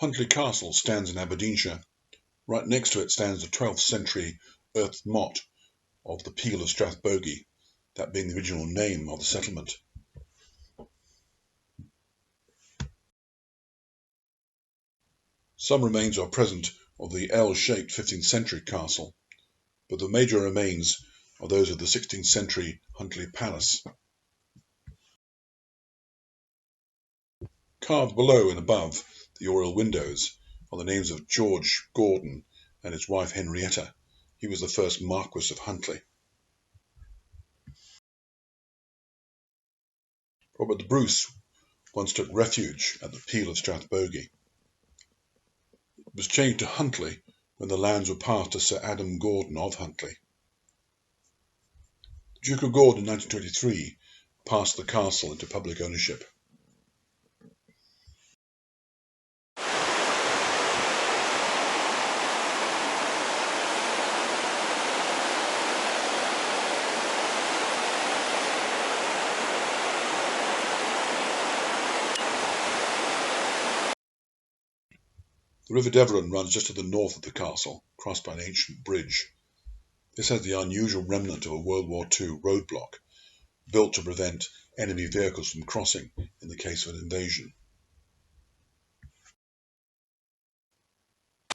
Huntly Castle stands in Aberdeenshire. Right next to it stands the 12th century earthed motte of the Peel of Strathbogie, that being the original name of the settlement. Some remains are present of the L-shaped 15th century castle, but the major remains are those of the 16th century Huntly Palace. Carved below and above the oriel windows are the names of George Gordon and his wife Henrietta. He was the first Marquess of Huntly. Robert the Bruce once took refuge at the Peel of Strathbogie. It was changed to Huntly when the lands were passed to Sir Adam Gordon of Huntly. The Duke of Gordon in 1923 passed the castle into public ownership. The River Devon runs just to the north of the castle, crossed by an ancient bridge. This has the unusual remnant of a World War II roadblock, built to prevent enemy vehicles from crossing in the case of an invasion.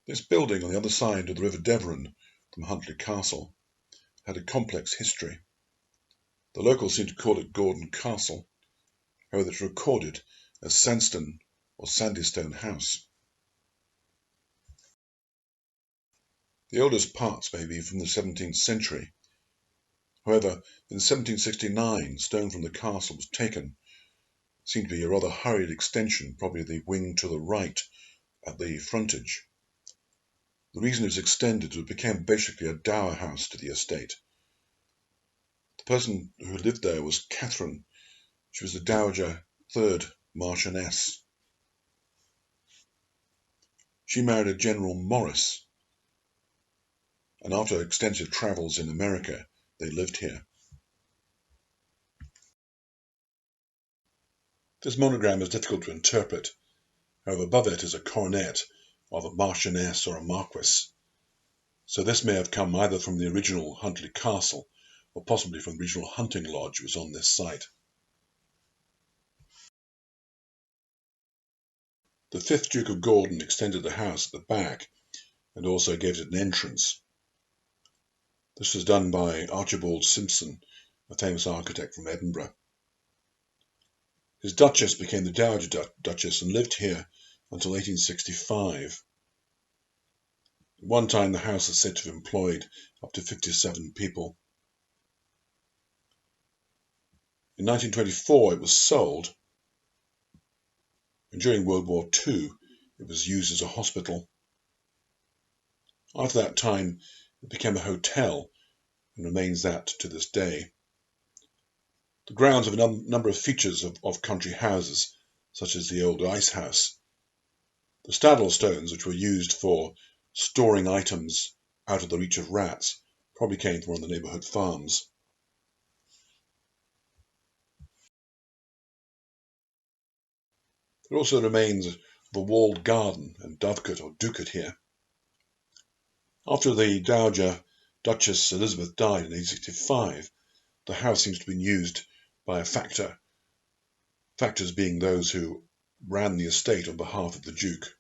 This building on the other side of the River Devon from Huntly Castle had a complex history. The locals seem to call it Gordon Castle, however it's recorded as Sandston or Sandiestone House. The oldest parts may be from the 17th century. However, in 1769, stone from the castle was taken. It seemed to be a rather hurried extension, probably the wing to the right at the frontage. The reason it was extended was it became basically a dower house to the estate. The person who lived there was Catherine. She was the Dowager III Marchioness. She married a General Morris, and after extensive travels in America, they lived here. This monogram is difficult to interpret. However, above it is a coronet of a Marchioness or a Marquess. So this may have come either from the original Huntly Castle or possibly from the original hunting lodge which was on this site. The 5th Duke of Gordon extended the house at the back and also gave it an entrance. This was done by Archibald Simpson, a famous architect from Edinburgh. His Duchess became the Dowager Duchess and lived here until 1865. At one time the house is said to have employed up to 57 people. In 1924 it was sold, and during World War II it was used as a hospital. After that time it became a hotel and remains that to this day. The grounds have a number of features of country houses, such as the old ice house. The saddle stones, which were used for storing items out of the reach of rats, probably came from one of the neighbourhood farms. There also remains of a walled garden and dovecote or ducat here. After the Dowager Duchess Elizabeth died in 1865, the house seems to have been used by a factor, factors being those who ran the estate on behalf of the Duke.